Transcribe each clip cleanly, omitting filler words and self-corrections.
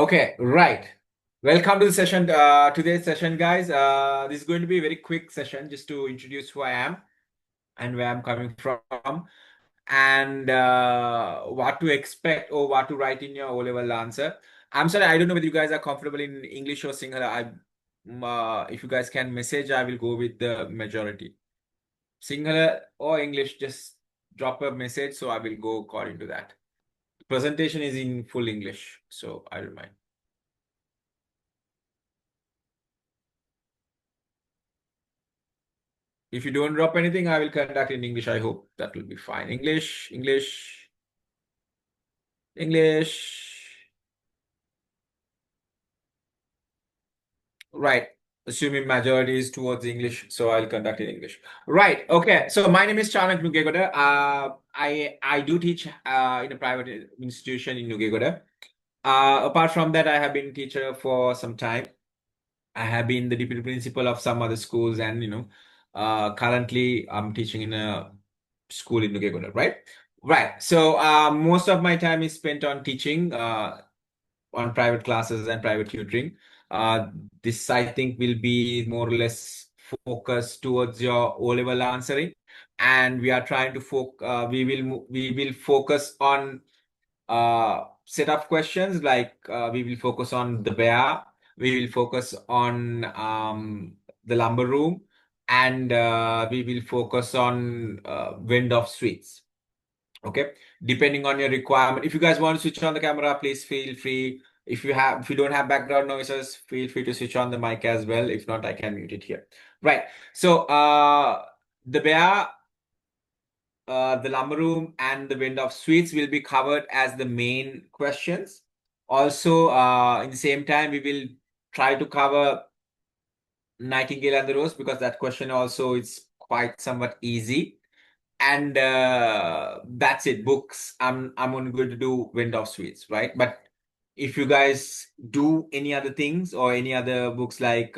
Okay, right. Welcome to the session, today's session, guys. This is going to be a very quick session just to introduce who I am and where I'm coming from and what to expect or what to write in your O-level answer. I'm sorry, I don't know whether you guys are comfortable in English or Sinhala. If you guys can message, I will go with the majority. Sinhala or English, just drop a message, so I will go according to that. Presentation is in full English, so I don't mind. If you don't drop anything, I will conduct in English. I hope that will be fine. English, English, English. Right. Assuming majority is towards English, so I'll conduct in English. Right. Okay. So my name is Chanak Nugegoda. I do teach in a private institution in Nugegoda. Apart from that, I have been teacher for some time. I have been the deputy principal of some other schools, and currently I'm teaching in a school in Nugegoda, right? Right. So most of my time is spent on teaching on private classes and private tutoring. Uh, this I think will be more or less focused towards your O-level answering, and we are trying to we will focus on set of questions like we will focus on the bear, we will focus on the lumber room, and we will focus on wind of sweets. Okay, depending on your requirement. If you guys want to switch on the camera, please feel free. If you don't have background noises, feel free to switch on the mic as well. If not, I can mute it here. Right. So the bear, the lumber room, and the wind of sweets will be covered as the main questions. Also, in the same time, we will try to cover Nightingale and the Rose, because that question also is quite somewhat easy. And that's it. Books, I'm only going to do Wind of Sweets, right? But if you guys do any other things or any other books like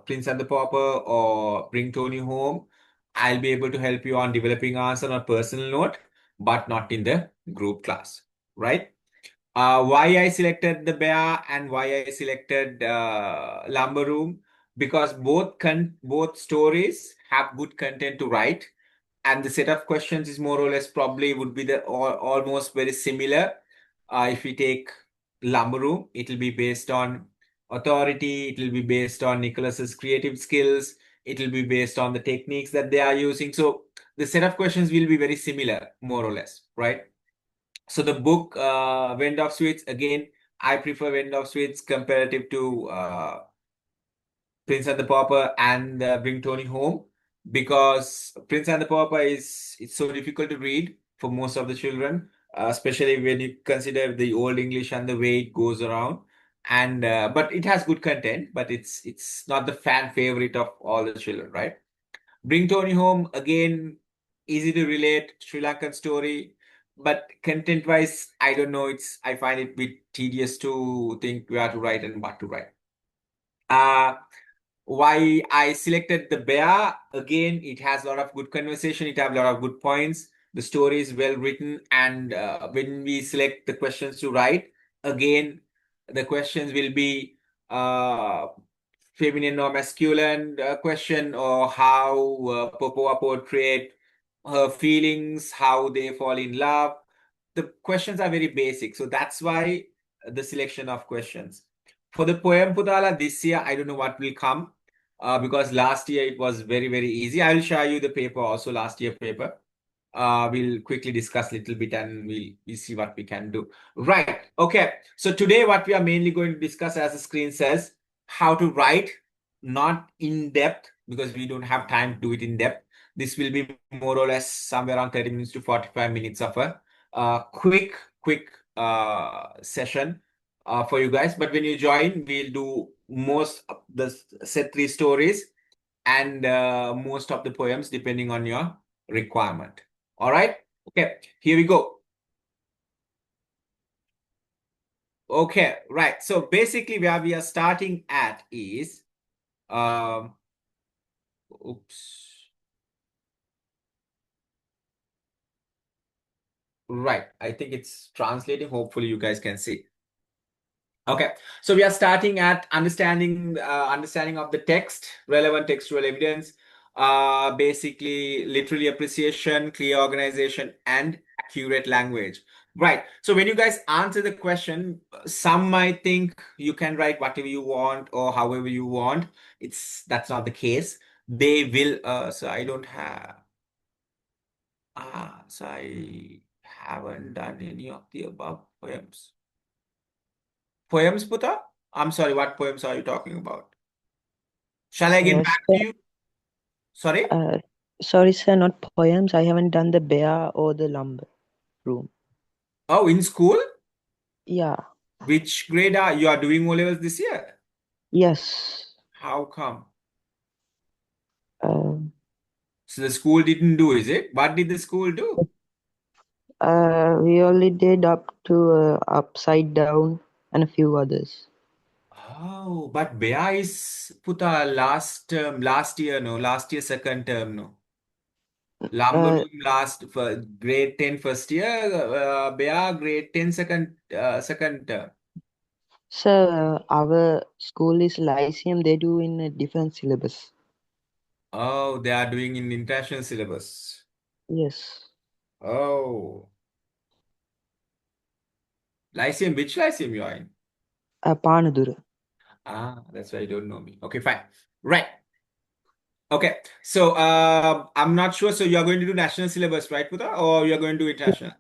Prince and the Pauper or Bring Tony Home, I'll be able to help you on developing answer on a personal note, but not in the group class, right? Why I selected the bear and why I selected lumber room, because both stories have good content to write, and the set of questions is more or less probably would be almost very similar. If we take lumber room, it will be based on authority, it will be based on Nicholas's creative skills, it will be based on the techniques that they are using. So the set of questions will be very similar, more or less, right? So the book, Wind of Sweets, again, I prefer Wind of Sweets comparative to Prince and the Pauper and Bring Tony Home, because Prince and the Pauper it's so difficult to read for most of the children, especially when you consider the old English and the way it goes around. And but it has good content, but it's not the fan favorite of all the children, right? Bring Tony Home, again, easy to relate, Sri Lankan story, but content-wise, I don't know. I find it a bit tedious to think where to write and what to write. Uh, why I selected the bear, again, it has a lot of good conversation, it has a lot of good points, the story is well written, and when we select the questions to write, again, the questions will be uh, feminine or masculine question, or how Popoa portrayed her feelings, how they fall in love. The questions are very basic, so that's why the selection of questions. For the poem Putala this year, I don't know what will come, because last year it was very, very easy. I will share you the paper also, last year paper. We'll quickly discuss a little bit and we'll see what we can do. Right. Okay. So today what we are mainly going to discuss, as the screen says, how to write, not in depth, because we don't have time to do it in depth. This will be more or less somewhere around 30 minutes to 45 minutes of a quick session for you guys. But when you join, we'll do most of the set three stories and most of the poems depending on your requirement. All right. Okay. Here we go. Okay. Right. So basically, where we are starting at is, um, oops. Right. I think it's translating. Hopefully, you guys can see. Okay, so we are starting at understanding of the text, relevant textual evidence, basically literary appreciation, clear organization, and accurate language. Right. So when you guys answer the question, some might think you can write whatever you want or however you want. That's not the case. They will. So I don't have. So I haven't done any of the above poems. Poems, Puta? I'm sorry, what poems are you talking about? Shall I get back to Sir, you? Sorry? uh, sorry, sir, not poems. I haven't done the bear or the lumber room. Oh, in school? Yeah, Which grade are you are doing O levels this year? yes. How come? Uh, So the school didn't do, is it? What did the school do? we only did up to upside down and a few others. Oh, but Bea is Puta last term, last year, no, last year second term, no. Uh, Lambarum last for grade 10 first year, Bea grade 10 second term. sir, our school is Lyceum. They do in a different syllabus. Oh, they are doing in international syllabus. Yes. Oh, Lyceum, which Lyceum you are in? Panadura. That's why you don't know me. Okay, fine. Right. Okay. So I'm not sure. So you're going to do national syllabus, right, Puta? Or you're going to do international?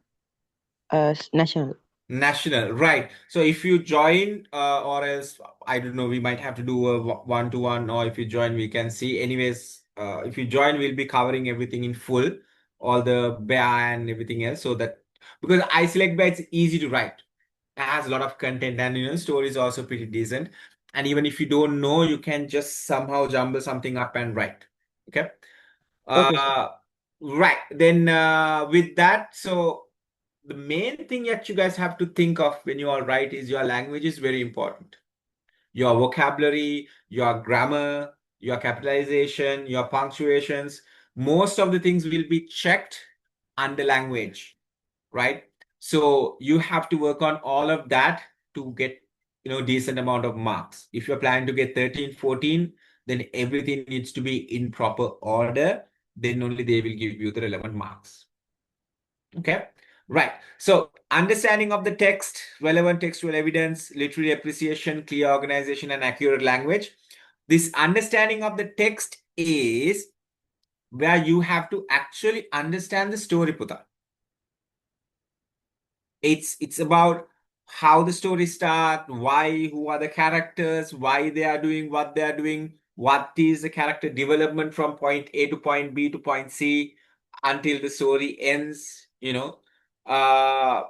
National. National, right. So if you join, or else, I don't know, we might have to do a one-to-one, or if you join, we can see. Anyways, if you join, we'll be covering everything in full, all the bear and everything else. So that because I select bear, it's easy to write. It has a lot of content, and story is also pretty decent. And even if you don't know, you can just somehow jumble something up and write. Okay. Okay, sir. Uh, right. Then with that, so the main thing that you guys have to think of when you are write is your language is very important. Your vocabulary, your grammar, your capitalization, your punctuations, most of the things will be checked under language, right? So you have to work on all of that to get, decent amount of marks. If you're planning to get 13, 14, then everything needs to be in proper order. Then only they will give you the relevant marks. Okay, right. So understanding of the text, relevant textual evidence, literary appreciation, clear organization, and accurate language. This understanding of the text is where you have to actually understand the story, Puta. It's about how the story start, why, who are the characters, why they are doing what they are doing, what is the character development from point A to point B to point C until the story ends. Uh,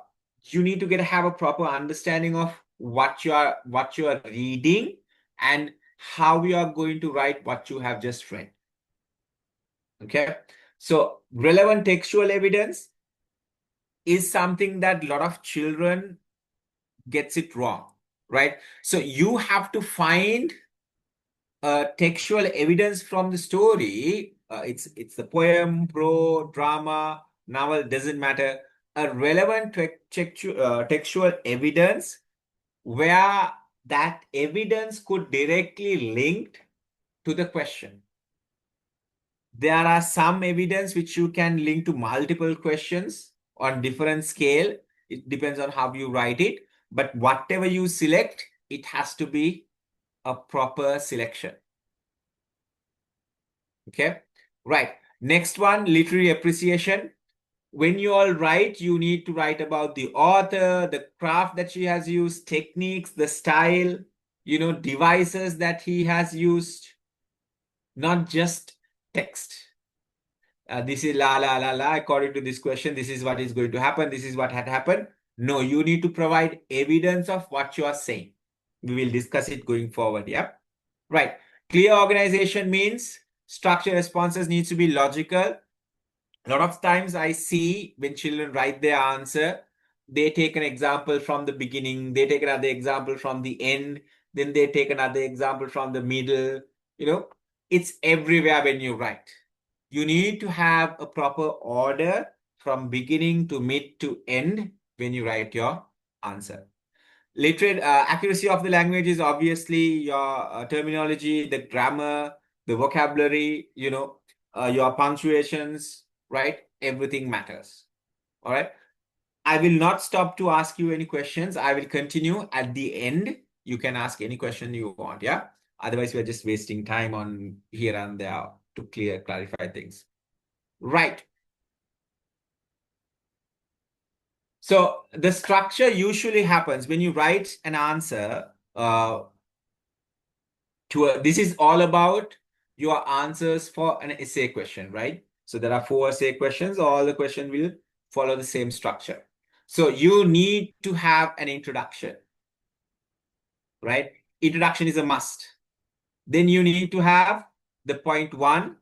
you need to have a proper understanding of what you are reading and how you are going to write what you have just read. Okay, so relevant textual evidence is something that a lot of children gets it wrong, right? So you have to find textual evidence from the story. It's the poem, prose, drama, novel, doesn't matter. A relevant textual evidence where that evidence could directly link to the question. There are some evidence which you can link to multiple questions on different scale. It depends on how you write it. But whatever you select, it has to be a proper selection. Okay, right. Next one, literary appreciation. When you all write, you need to write about the author, the craft that she has used, techniques, the style, devices that he has used, not just text. This is la la la la. According to this question, this is what is going to happen. This is what had happened. No, you need to provide evidence of what you are saying. We will discuss it going forward. Yeah. Right. Clear organization means structure responses needs to be logical. A lot of times I see when children write their answer, they take an example from the beginning, they take another example from the end, then they take another example from the middle. It's everywhere when you write. You need to have a proper order from beginning to mid to end when you write your answer. Accuracy of the language is obviously your terminology, the grammar, the vocabulary, your punctuations, right? Everything matters. All right. I will not stop to ask you any questions. I will continue at the end. You can ask any question you want. Yeah. Otherwise, we're just wasting time on here and there to clarify things. Right. So the structure usually happens when you write an answer this is all about your answers for an essay question, right? So there are 4 essay questions. All the questions will follow the same structure. So you need to have an introduction, right? Introduction is a must. Then you need to have the point 1,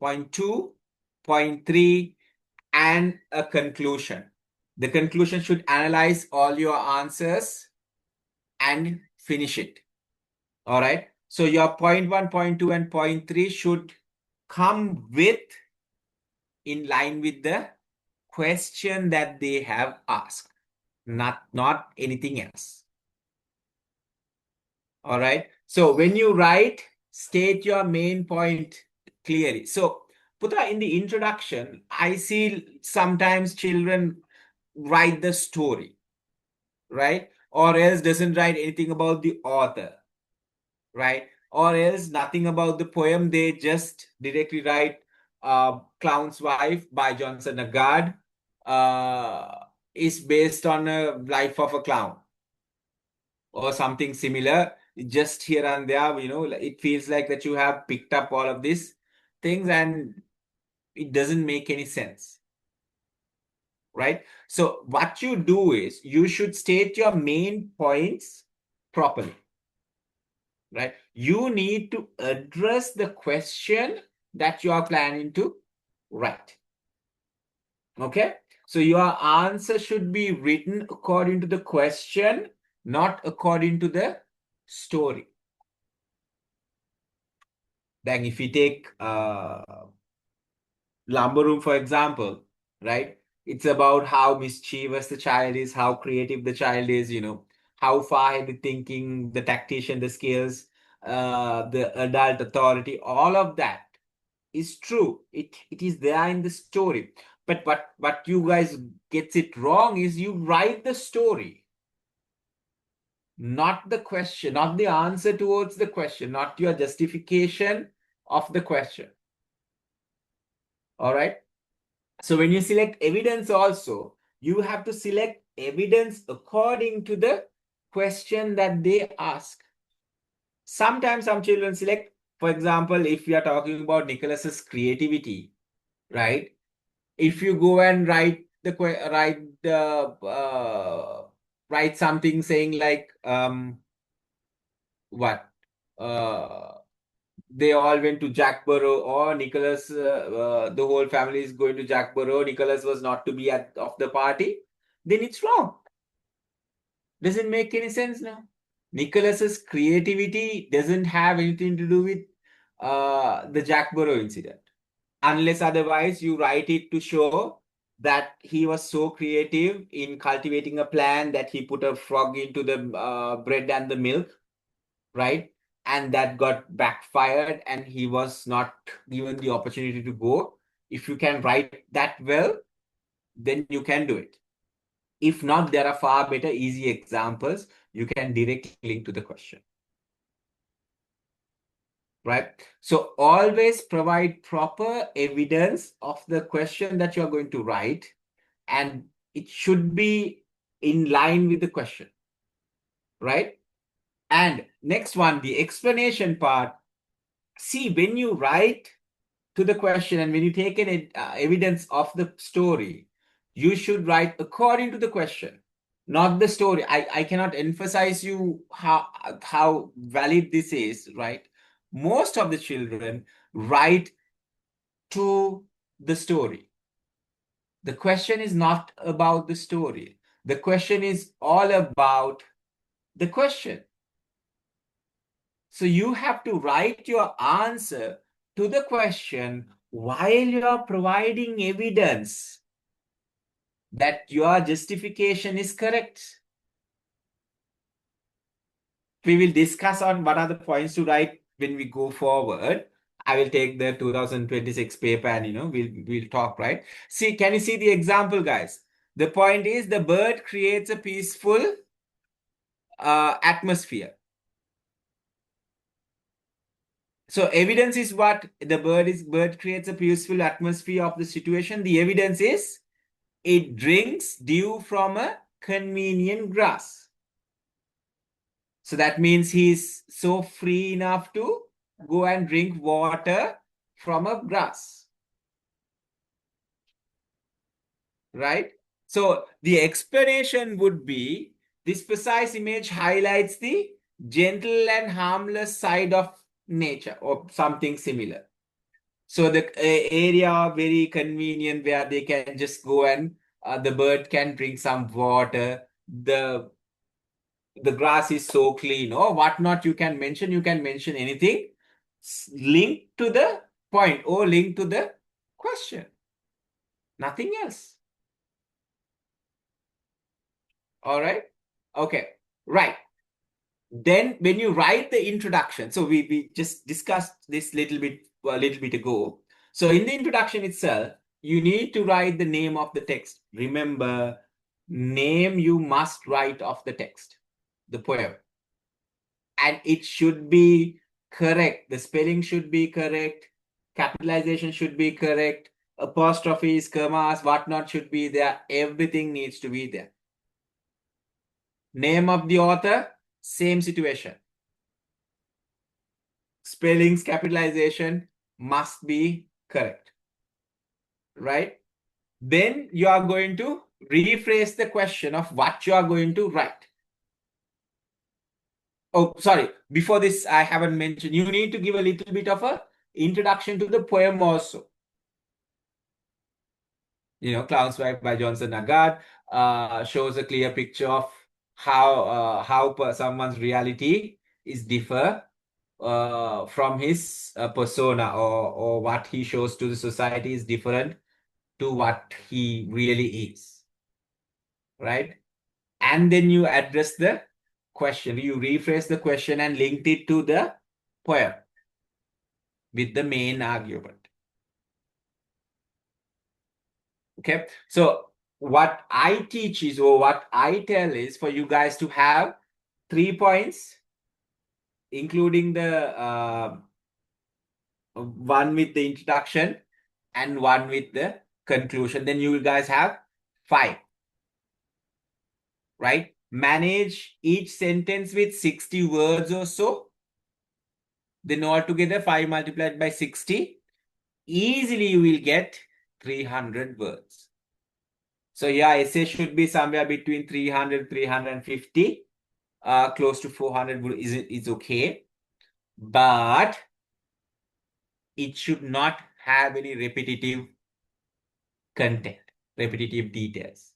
point 2, point 3, and a conclusion. The conclusion should analyze all your answers and finish it. All right. So your point 1, point 2, and point 3 should come in line with the question that they have asked, not anything else. All right. So when you write, state your main point clearly. So Putra, in the introduction, I see sometimes children write the story, right? Or else doesn't write anything about the author, right? Or else nothing about the poem. They just directly write Clown's Wife by Johnson Agard is based on a life of a clown or something similar. Just here and there, it feels like that you have picked up all of these things and it doesn't make any sense, right? So what you do is you should state your main points properly. Right? You need to address the question that you are planning to write. Okay? So your answer should be written according to the question, not according to the story. Then if you take Lumber Room, for example, right? It's about how mischievous the child is, how creative the child is, how far ahead the thinking, the tactician, the skills, the adult authority, all of that is true. It is there in the story. But what you guys gets it wrong is you write the story, not the question, not the answer towards the question, not your justification of the question. All right. So when you select evidence also, you have to select evidence according to the question that they ask. Sometimes some children select, for example, if we are talking about Nicholas's creativity, right? If you go and write something saying like what they all went to Jackborough, or Nicholas, the whole family is going to Jackborough. Nicholas was not to be of the party. Then it's wrong. Doesn't make any sense now. Nicholas's creativity doesn't have anything to do with the Jackborough incident, unless otherwise you write it to show that he was so creative in cultivating a plan that he put a frog into the bread and the milk, right? And that got backfired and he was not given the opportunity to go. If you can write that well, then you can do it. If not, there are far better, easy examples. You can directly link to the question. Right? So always provide proper evidence of the question that you're going to write, and it should be in line with the question. Right? And next one, the explanation part. See, when you write to the question and when you take an evidence of the story, you should write according to the question, not the story. I cannot emphasize you how valid this is, right? Most of the children write to the story. The question is not about the story. The question is all about the question. So you have to write your answer to the question while you are providing evidence that your justification is correct. We will discuss on what are the points to write when we go forward. I will take the 2026 paper and we'll talk, right? See, can you see the example, guys? The point is the bird creates a peaceful atmosphere. So evidence is what the bird creates a peaceful atmosphere of the situation. The evidence is it drinks dew from a convenient grass. So that means he's so free enough to go and drink water from a grass, right? So the explanation would be this precise image highlights the gentle and harmless side of nature or something similar. So the area very convenient where they can just go and the bird can drink some water. The grass is so clean or whatnot. You can mention anything linked to the point or linked to the question. Nothing else. All right. Okay. Right. Then when you write the introduction, so we just discussed this a little bit ago. So in the introduction itself, you need to write the name of the text. Remember, name you must write of the text, the poem. And it should be correct. The spelling should be correct. Capitalization should be correct. Apostrophes, commas, whatnot should be there. Everything needs to be there. Name of the author, same situation. Spellings, capitalization must be correct, right? Then you are going to rephrase the question of what you are going to write. Oh, sorry. Before this, I haven't mentioned, you need to give a little bit of a introduction to the poem also. Clown's Wife by Johnson Agard shows a clear picture of how someone's reality is differ from his persona or what he shows to the society is different to what he really is, right? And then you address the question, you rephrase the question and linked it to the poem with the main argument. Okay, so what I teach is, or what I tell is for you guys to have 3 points, including the one with the introduction and one with the conclusion. Then you guys have 5, right? Manage each sentence with 60 words or so. Then altogether 5 multiplied by 60. Easily you will get 300 words. So yeah, essay should be somewhere between 300, 350. Close to 400 is okay. But it should not have any repetitive content, repetitive details.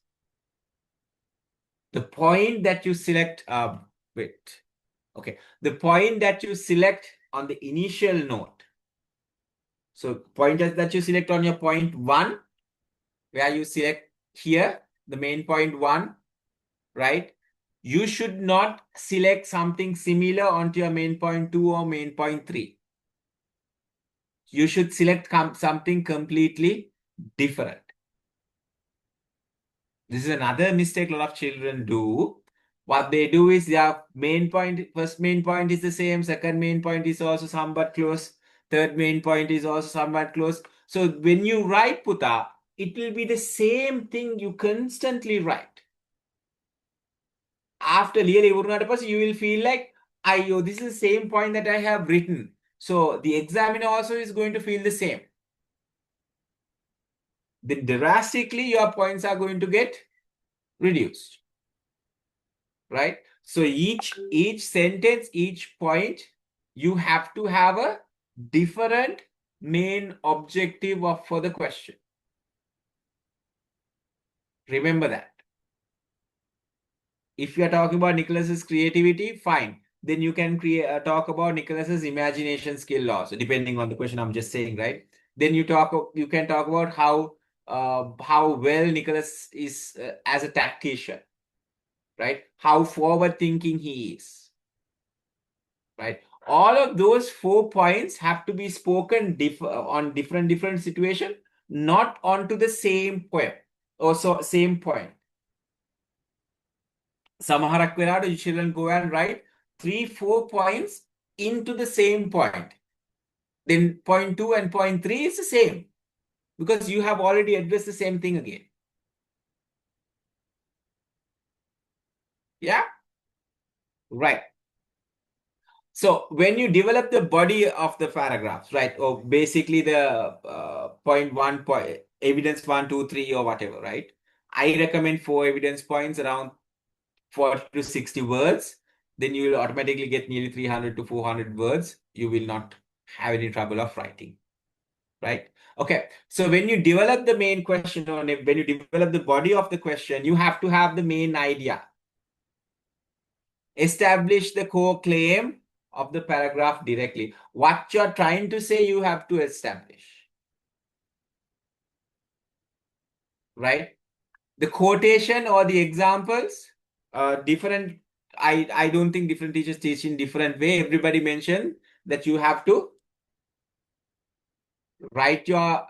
The point that you select, the point that you select on the initial note. So pointers that you select on your point 1, where you select here, the main point 1, right? You should not select something similar onto your main point 2 or main point 3. You should select something completely different. This is another mistake a lot of children do. What they do is their first main point is the same, second main point is also somewhat close, third main point is also somewhat close. So when you write Puta, it will be the same thing you constantly write. After you will feel like, this is the same point that I have written. So the examiner also is going to feel the same. Then drastically your points are going to get reduced, right? So each sentence, each point, you have to have a different main objective for the question. Remember that. If you are talking about Nicholas's creativity, fine. Then you can talk about Nicholas's imagination skill also, depending on the question. I'm just saying, right? Then you can talk about how well Nicholas is as a tactician, right? How forward thinking he is. right? All of those 4 points have to be spoken on different situation, not onto the same poem or so same point. Samaharak Virada, you shouldn't go and write 3-4 points into the same point. Then point 2 and point 3 is the same because you have already addressed the same thing again. Yeah, right. So when you develop the body of the paragraphs, right, or basically the point 1 point evidence 1, 2, 3 or whatever, right? I recommend 4 evidence points around 40 to 60 words. Then you will automatically get nearly 300 to 400 words. You will not have any trouble of writing, right? Okay. So when you develop the main question or when you develop the body of the question, you have to have the main idea. Establish the core claim of the paragraph directly. What you're trying to say, you have to establish, right? The quotation or the examples, different. I don't think different teachers teach in different way. Everybody mentioned that you have to write your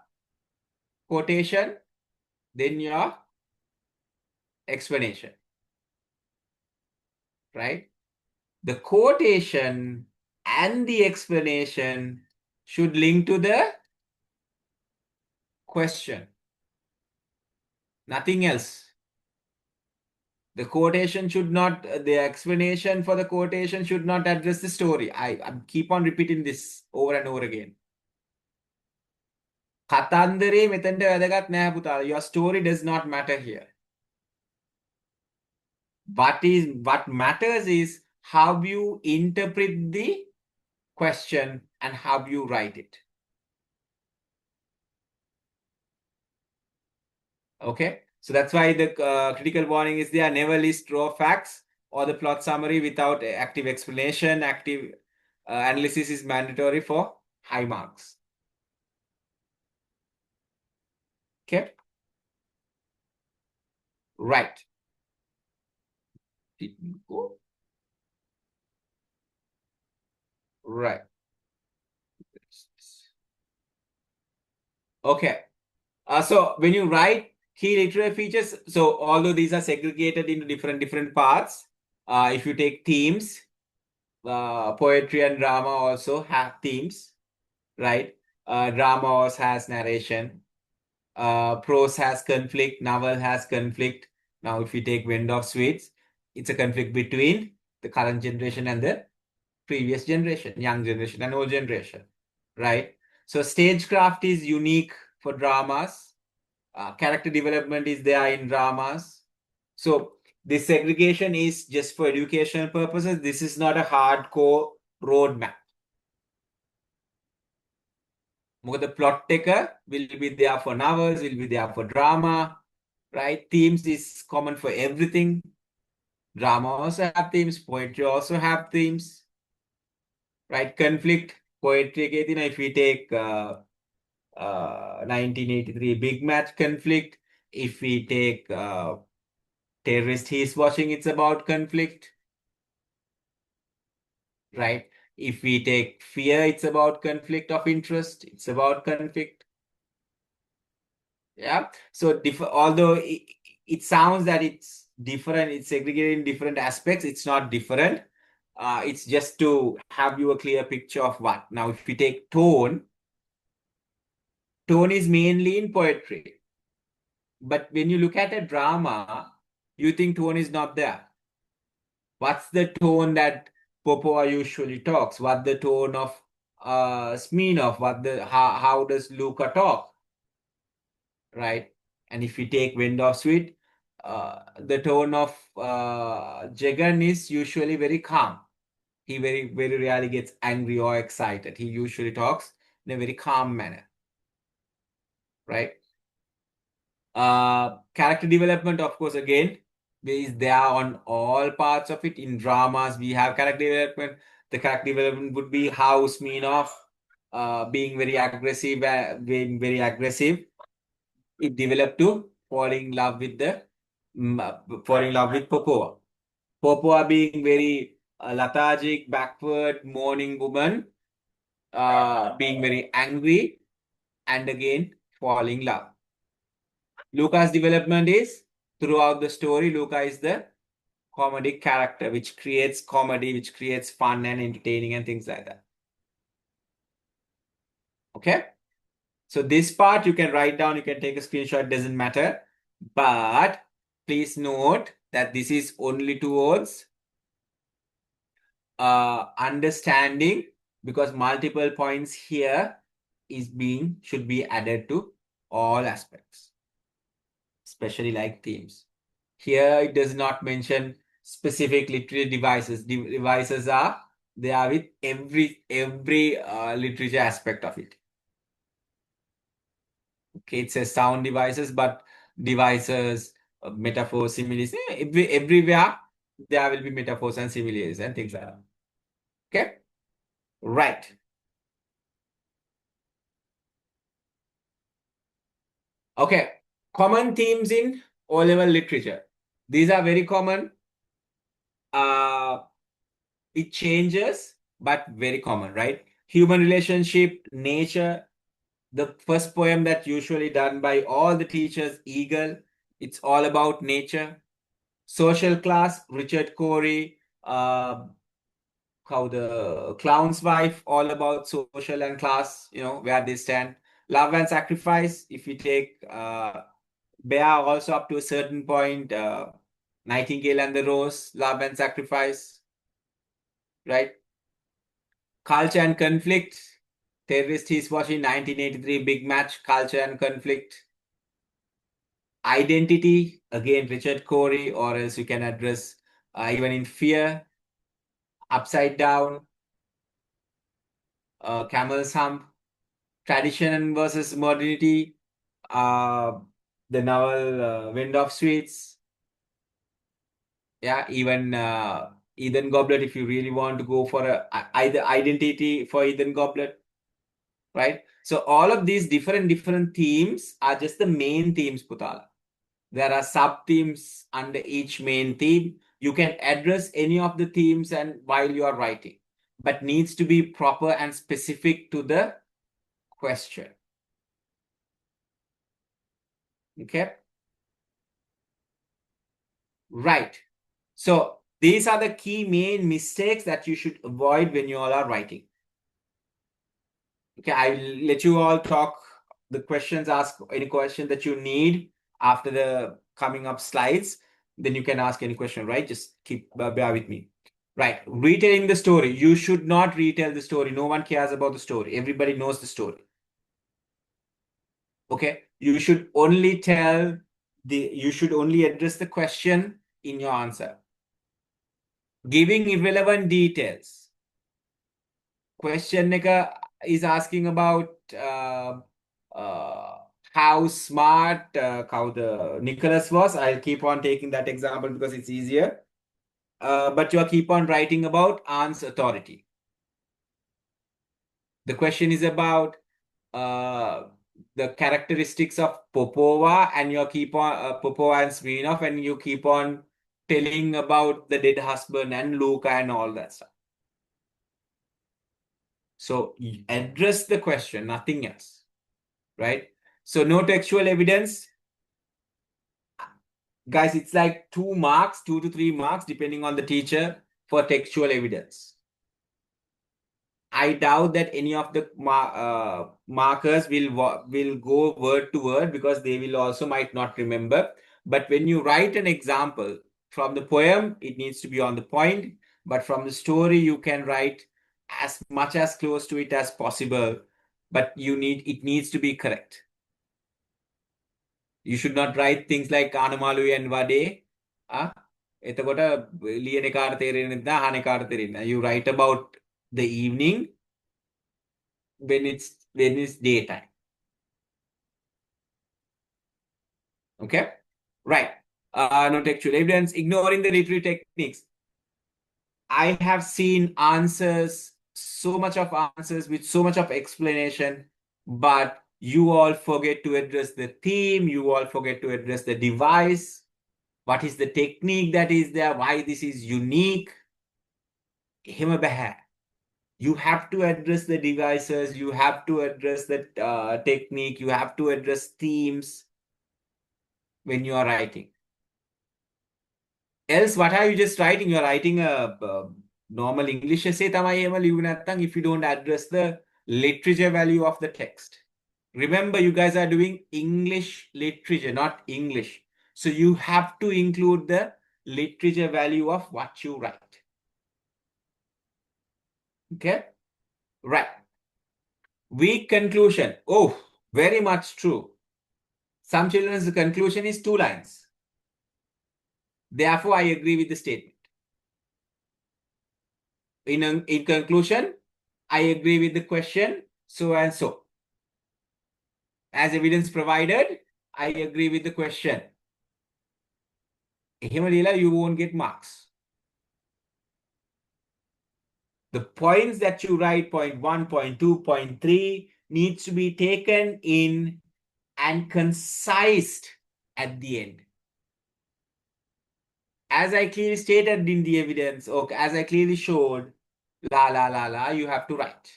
quotation, then your explanation, right? The quotation and the explanation should link to the question, nothing else. The quotation should not, the explanation for the quotation should not address the story. I keep on repeating this over and over again. කතන්දරේ මෙතනට වැදගත් නෑ පුතා. Your story does not matter here. What matters is how you interpret the question and how you write it. Okay, so that's why the critical warning is there. Never list raw facts or the plot summary without active explanation. Active analysis is mandatory for high marks. Okay, right. Did we go? Right. Okay. So when you write key literary features, so although these are segregated into different parts, if you take themes, poetry and drama also have themes, right? Drama also has narration. Prose has conflict. Novel has conflict. Now, if you take Wind of Sweets, it's a conflict between the current generation and the previous generation, young generation and old generation, right? So stagecraft is unique for dramas. Character development is there in dramas. So this segregation is just for educational purposes. This is not a hardcore roadmap. The plot taker will be there for novels, will be there for drama, right? Themes is common for everything. Drama also have themes, poetry also have themes, right? Conflict, poetry, if we take 1983 Big Match conflict, if we take terrorist he's watching, it's about conflict, right? If we take fear, it's about conflict of interest, it's about conflict. Yeah. So although it sounds that it's different, it's segregated in different aspects, it's not different. It's just to have you a clear picture of what. Now, if we take tone is mainly in poetry. But when you look at a drama, you think tone is not there. What's the tone that Popova usually talks? What the tone of Smirnov? How does Luca talk? Right? And if we take Wind of Sweet, the tone of Jagan is usually very calm. He very rarely gets angry or excited. He usually talks in a very calm manner. Right? Character development, of course, again, is there on all parts of it. In dramas, we have character development. The character development would be how Smirnov being very aggressive, it developed to falling in love with Popova. Popova being very a lethargic, backward, mourning woman, being very angry, and again falling in love. Luca's development is throughout the story. Luca is the comedic character, which creates comedy, which creates fun and entertaining and things like that. Okay. So this part you can write down, you can take a screenshot, it doesn't matter. But please note that this is only towards understanding, because multiple points here should be added to all aspects, especially like themes. Here it does not mention specific literary devices. Devices are with every literature aspect of it. Okay, it says sound devices, but devices, metaphors, similes, everywhere there will be metaphors and similes and things like that. Okay, right. Okay, common themes in O-level literature. These are very common. It changes, but very common, right? Human relationship, nature. The first poem that usually done by all the teachers, Eagle, it's all about nature. Social class, Richard Cory, how the clown's wife, all about social and class, where they stand. Love and sacrifice, if you take Bear also up to a certain point, Nightingale and the Rose, love and sacrifice, right? Culture and conflict, Terrorist He's Watching, 1983, Big Match, culture and conflict. Identity, again, Richard Cory, or else you can address even in Fear, Upside Down, Camel's Hump, Tradition versus Modernity, the novel Wind of Sweets. Yeah, even Eden Goblet, if you really want to go for either identity for Eden Goblet, right? So all of these different themes are just the main themes, Putala. There are sub-themes under each main theme. You can address any of the themes and while you are writing, but needs to be proper and specific to the question. Okay. Right. So these are the key main mistakes that you should avoid when you all are writing. Okay, I'll let you all talk the questions, ask any question that you need after the coming up slides. Then you can ask any question, right? Just keep bear with me. Right, retelling the story. You should not retell the story. No one cares about the story. Everybody knows the story. Okay, you should only address the question in your answer. Giving irrelevant details. Question is asking about how smart how the Nicholas was. I'll keep on taking that example because it's easier. But you keep on writing about Anne's authority. The question is about the characteristics of Popova, and you keep on Popova and Smirnov, and you keep on telling about the dead husband and Luca and all that stuff. So address the question, nothing else, right? So no textual evidence. Guys, it's like 2 marks, 2 to 3 marks, depending on the teacher for textual evidence. I doubt that any of the markers will go word to word because they will also might not remember. But when you write an example from the poem, it needs to be on the point. But from the story, you can write as much as close to it as possible. But it needs to be correct. You should not write things like Anamalu and Vade. You write about the evening when it's daytime. Okay, right. No textual evidence. Ignoring the literary techniques. I have seen answers, so much of answers with so much of explanation, but you all forget to address the theme. You all forget to address the device. What is the technique that is there? Why this is unique? එහෙම බැහැ. You have to address the devices, you have to address the technique, you have to address themes when you are writing. Else, what are you just writing? You're writing a normal English essay. If you don't address the literature value of the text. Remember, you guys are doing English literature, not English. So you have to include the literature value of what you write. Okay? Right. Weak conclusion. Oh, very much true. Some children's conclusion is 2 lines. Therefore, I agree with the statement. In conclusion, I agree with the question, so and so. As evidence provided, I agree with the question. You won't get marks. The points that you write, point 1, point 2, point 3, needs to be taken in and concised at the end. As I clearly stated in the evidence, or as I clearly showed, you have to write.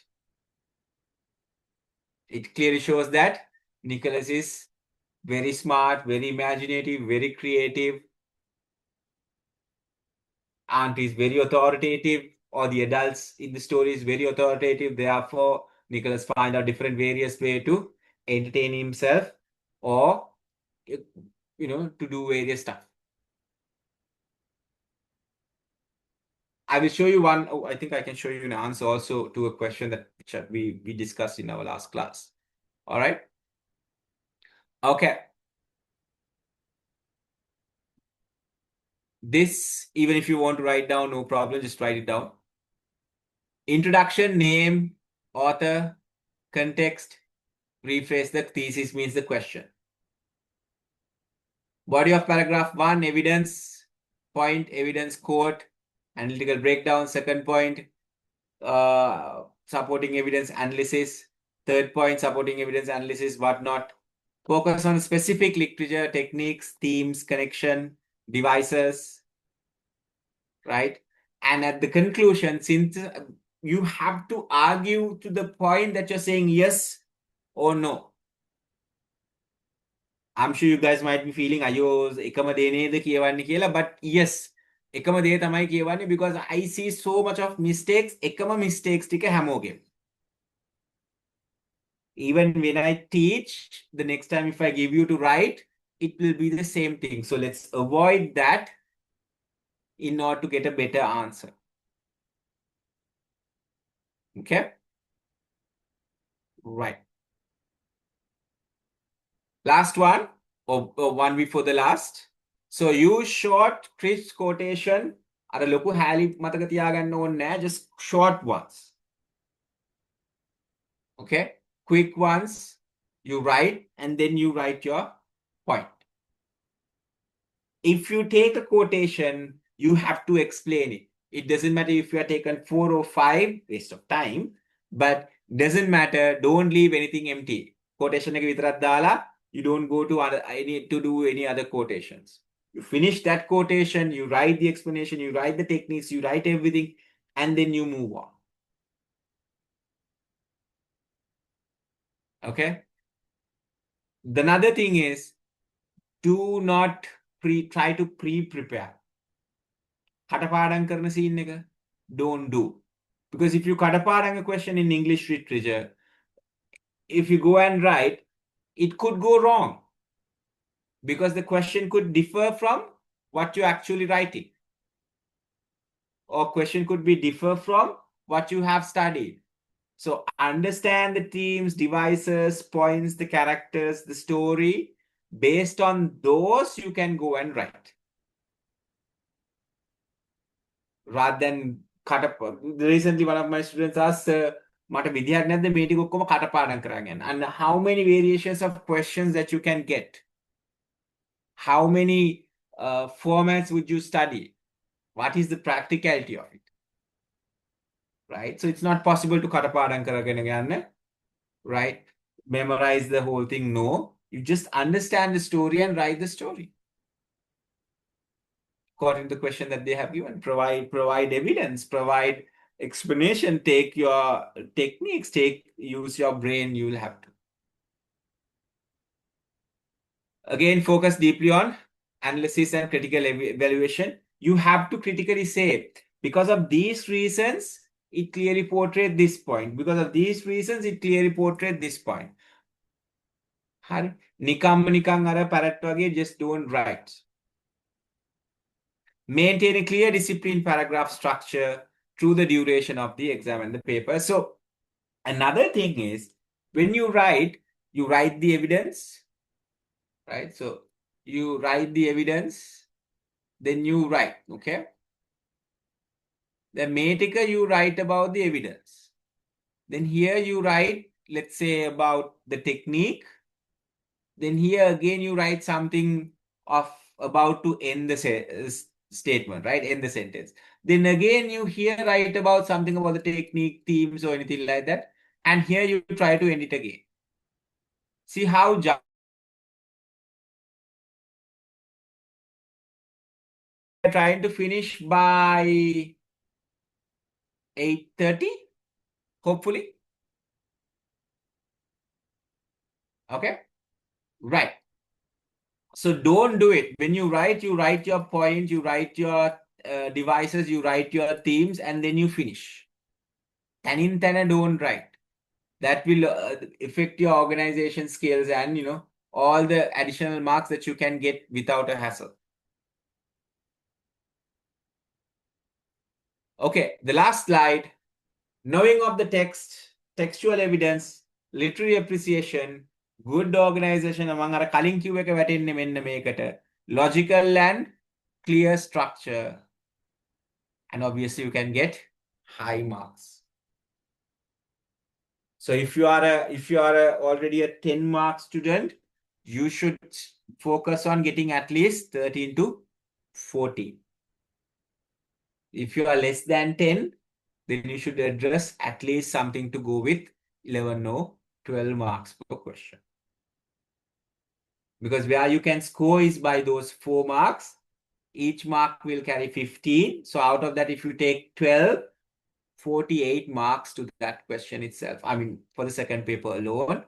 It clearly shows that Nicholas is very smart, very imaginative, very creative. Aunt is very authoritative, or the adults in the story is very authoritative. Therefore, Nicholas find out different various way to entertain himself or, to do various stuff. I will show you one. Oh, I think I can show you an answer also to a question that we discussed in our last class. All right. Okay. This, even if you want to write down, no problem, just write it down. Introduction, name, author, context, rephrase the thesis means the question. Body of paragraph 1, evidence, point, evidence, quote, analytical breakdown. Second point, supporting evidence analysis. Third point, supporting evidence analysis, whatnot. Focus on specific literature, techniques, themes, connection, devices, right? And at the conclusion, since you have to argue to the point that you're saying yes or no. I'm sure you guys might be feeling, අයෝ එකම දේ නේද කියවන්නේ කියලා, but yes, එකම දේ තමයි කියවන්නේ because I see so much of mistakes, එකම mistakes ටික හැමෝගෙම. Even when I teach, the next time if I give you to write, it will be the same thing. So let's avoid that in order to get a better answer. Okay? Right. Last one, or one before the last. So use short, crisp quotation. අර ලොකු හැලි මතක තියාගන්න ඕනේ නෑ, just short ones. Okay? Quick ones, you write, and then you write your point. If you take a quotation, you have to explain it. It doesn't matter if you are taken 4 or 5, waste of time, but doesn't matter, don't leave anything empty. Quotation එක විතරක් දාලා, you don't go to do any other quotations. You finish that quotation, you write the explanation, you write the techniques, you write everything, and then you move on. Okay? The another thing is, do not try to pre-prepare. කටපාඩම් කරන scene එක don't do. Because if you කටපාඩම් a question in English literature, if you go and write, it could go wrong. Because the question could differ from what you're actually writing. Or question could be differ from what you have studied. So understand the themes, devices, points, the characters, the story. Based on those, you can go and write. Rather than recently one of my students asked, මට විදියක් නැද්ද මේ ටික ඔක්කොම කටපාඩම් කරගෙන? And how many variations of questions that you can get? How many formats would you study? What is the practicality of it? Right? So it's not possible to කටපාඩම් කරගෙන යන්න, right? Memorize the whole thing. No, you just understand the story and write the story according to the question that they have given. Provide evidence, provide explanation, take your techniques, use your brain, you will have to. Again, focus deeply on analysis and critical evaluation. You have to critically say, because of these reasons, it clearly portrayed this point. Because of these reasons, it clearly portrayed this point. Hari. Nikam ara parat wage, just don't write. Maintain a clear discipline paragraph structure through the duration of the exam and the paper. So another thing is, when you write the evidence, right? So you write the evidence, then you write, okay? The Matika, you write about the evidence. Then here you write, let's say, about the technique. Then here again you write something of about to end the statement, right? End the sentence. Then again you here write about something about the technique, themes, or anything like that. And here you try to end it again. See how trying to finish by 8:30, hopefully. Okay, right. So don't do it. When you write your point, you write your devices, you write your themes, and then you finish. Tanin tana don't write. That will affect your organization skills and, all the additional marks that you can get without a hassle. Okay, the last slide. Knowing of the text, textual evidence, literary appreciation, good organization among අර කලින් කිව්ව එක වැටෙන්නේ මෙන්න මේකට. Logical and clear structure. And obviously you can get high marks. So if you are already a 10 mark student, you should focus on getting at least 13 to 14. If you are less than 10, then you should address at least something to go with 11 or 12 marks per question. Because where you can score is by those 4 marks. Each mark will carry 15. So out of that, if you take 12, 48 marks to that question itself. I mean, for the second paper alone.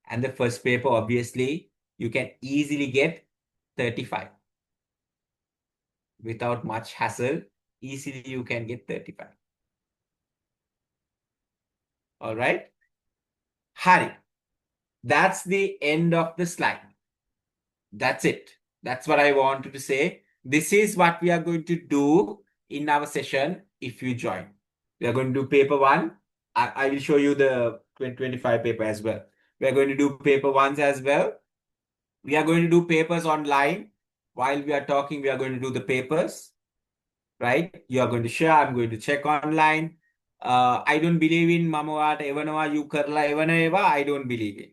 And the first paper, obviously, you can easily get 35. Without much hassle, easily you can get 35. All right. Hari. That's the end of the slide. That's it. That's what I wanted to say. This is what we are going to do in our session if you join. We are going to do paper 1. I will show you the 2025 paper as well. We are going to do paper 1s as well. We are going to do papers online. While we are talking, we are going to do the papers, right? You are going to share. I'm going to check online. I don't believe in Mamawat Evanova, you Karla Evaneva. I don't believe in.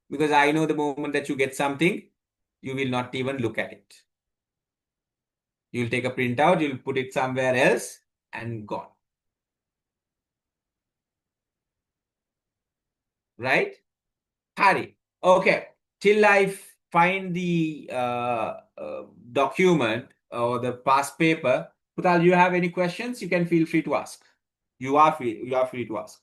Because I know the moment that you get something, you will not even look at it. You'll take a printout, you'll put it somewhere else and gone. Right? Hari. Okay. Till I find the document or the past paper, Putal, you have any questions? You can feel free to ask. You are free to ask.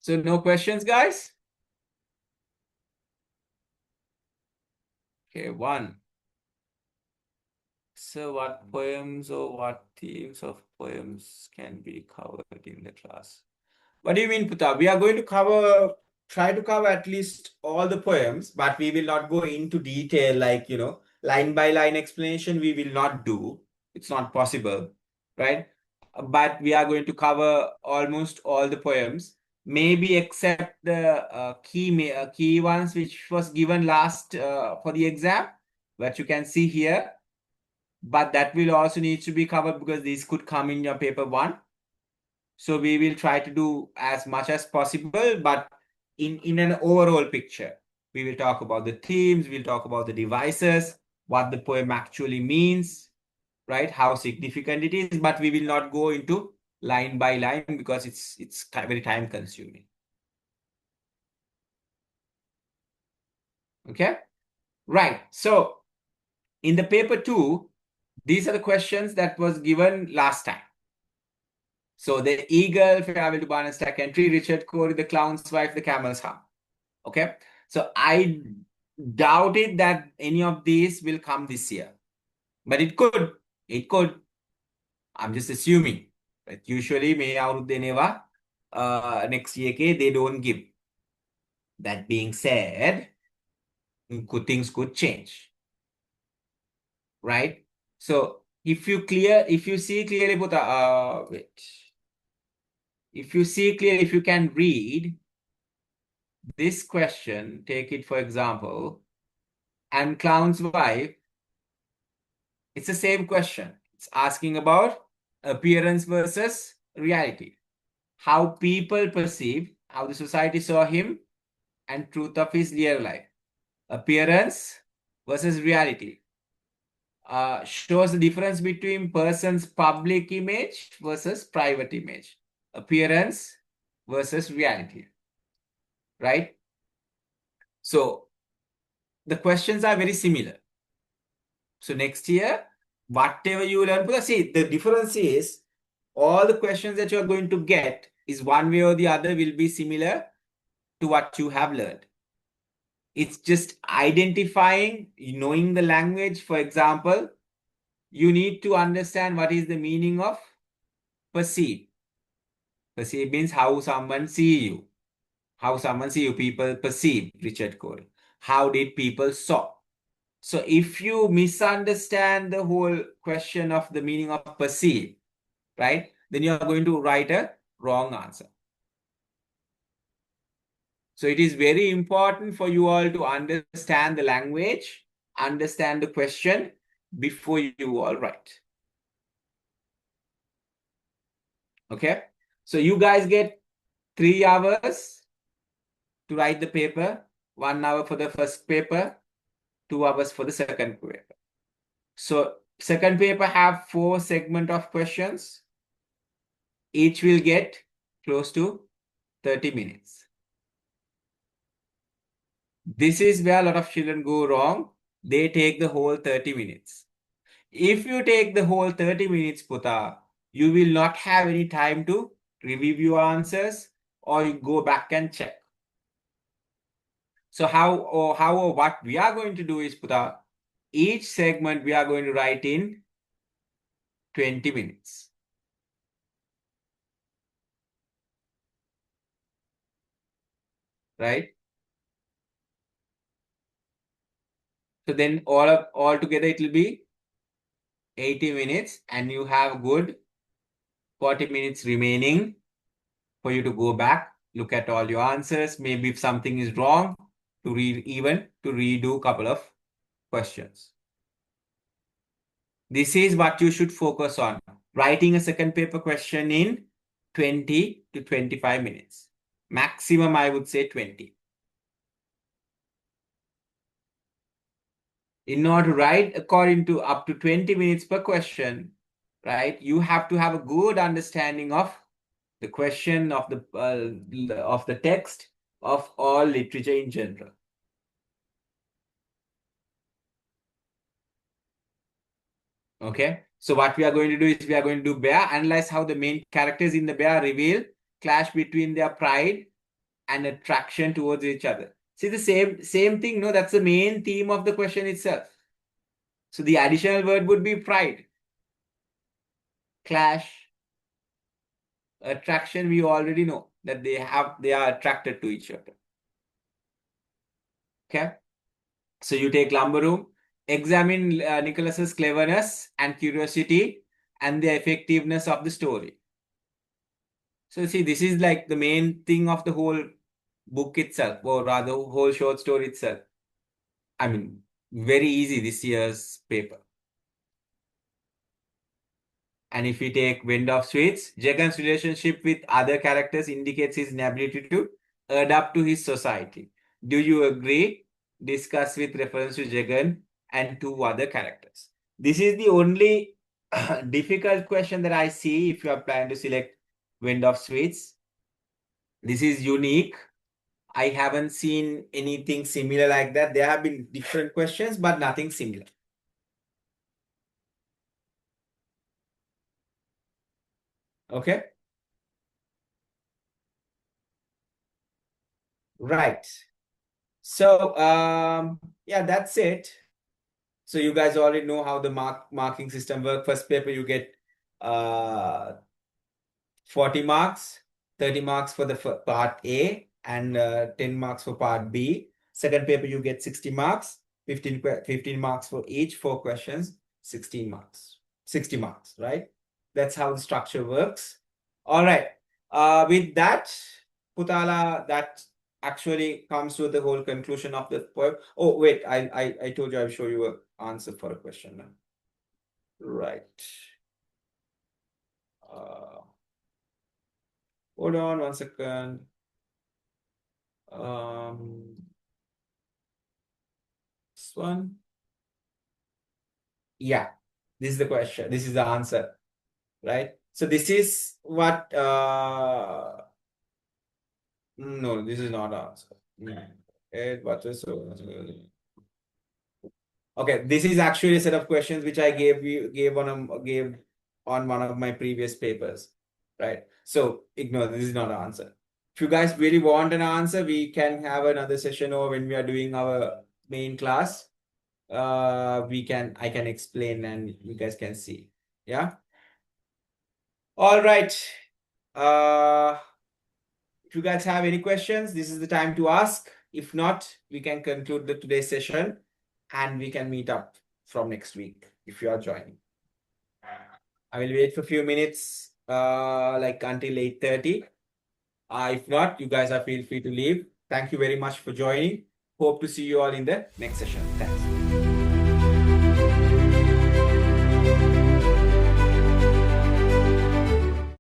So no questions, guys? Okay, 1. So what poems or what themes of poems can be covered in the class? What do you mean, Puta? We are going to try to cover at least all the poems, but we will not go into detail like, line by line explanation we will not do. It's not possible, right? But we are going to cover almost all the poems, maybe except the key ones which was given last for the exam, that you can see here. but that will also need to be covered because these could come in your paper 1. So we will try to do as much as possible, but in an overall picture. We will talk about the themes, we'll talk about the devices, what the poem actually means, right? How significant it is, but we will not go into line by line because it's very time consuming. Okay, right. So in the paper 2, these are the questions that was given last time. So the eagle, farewell to barn and stack entry, Richard Cory, the clown's wife, the camel's hump. Okay, so I doubted that any of these will come this year, but it could. It could. I'm just assuming. But usually, may avruddhe next year they don't give. That being said, things could change, right? So if you see clearly, wait. If you see clearly, if you can read this question, take it for example, and clown's wife, it's the same question. It's asking about appearance versus reality. How people perceive, how the society saw him, and truth of his real life. Appearance versus reality. Shows the difference between person's public image versus private image. Appearance versus reality. Right? So the questions are very similar. So next year, whatever you learn, because see, the difference is all the questions that you're going to get is one way or the other will be similar to what you have learned. It's just identifying, knowing the language. For example, you need to understand what is the meaning of perceive. Perceive means how someone see you. How someone see you, people perceive, Richard Cory. How did people saw? So if you misunderstand the whole question of the meaning of perceive, right, then you are going to write a wrong answer. So it is very important for you all to understand the language, understand the question before you all write. Okay, so you guys get 3 hours to write the paper, 1 hour for the first paper, 2 hours for the second paper. So second paper have 4 segment of questions. Each will get close to 30 minutes. This is where a lot of children go wrong. They take the whole 30 minutes. If you take the whole 30 minutes, Puta, you will not have any time to review your answers or you go back and check. So what we are going to do is, Puta, each segment we are going to write in 20 minutes. Right? So then all together it will be 80 minutes and you have good 40 minutes remaining for you to go back, look at all your answers. Maybe if something is wrong, to redo a couple of questions. This is what you should focus on. Writing a second paper question in 20 to 25 minutes. Maximum, I would say 20. In order to write according to up to 20 minutes per question, right, you have to have a good understanding of the question of the text of all literature in general. Okay, so what we are going to do is we are going to do bear, analyze how the main characters in the bear reveal clash between their pride and attraction towards each other. See the same thing, no, that's the main theme of the question itself. So the additional word would be pride. Clash, attraction, we already know that they are attracted to each other. Okay, so you take lumber room, examine Nicholas's cleverness and curiosity and the effectiveness of the story. So see, this is like the main thing of the whole book itself, or rather whole short story itself. I mean, very easy this year's paper. And if we take Wind of Sweets, Jagan's relationship with other characters indicates his inability to adapt to his society. Do you agree? Discuss with reference to Jagan and two other characters. This is the only difficult question that I see if you are planning to select Wind of Sweets. This is unique. I haven't seen anything similar like that. There have been different questions, but nothing similar. Okay. Right. So, yeah, that's it. So you guys already know how the marking system works. First paper, you get 40 marks, 30 marks for the part A, and 10 marks for part B. Second paper, you get 60 marks, 15 marks for each 4 questions, 16 marks, 60 marks, right? That's how the structure works. All right. With that, Putala, that actually comes to the whole conclusion of the poem. Oh, wait, I told you I'll show you an answer for a question now. Right. Hold on 1 second. This one. Yeah, this is the question. This is the answer, right? So this is what no, this is not answer. Okay, this is actually a set of questions which I gave on one of my previous papers, right? So ignore this is not an answer. If you guys really want an answer, we can have another session, or when we are doing our main class, I can explain and you guys can see. Yeah. All right. If you guys have any questions, this is the time to ask. If not, we can conclude today's session and we can meet up from next week if you are joining. I will wait for a few minutes, like until 8:30. If not, you guys are feel free to leave. Thank you very much for joining. Hope to see you all in the next session. Thanks.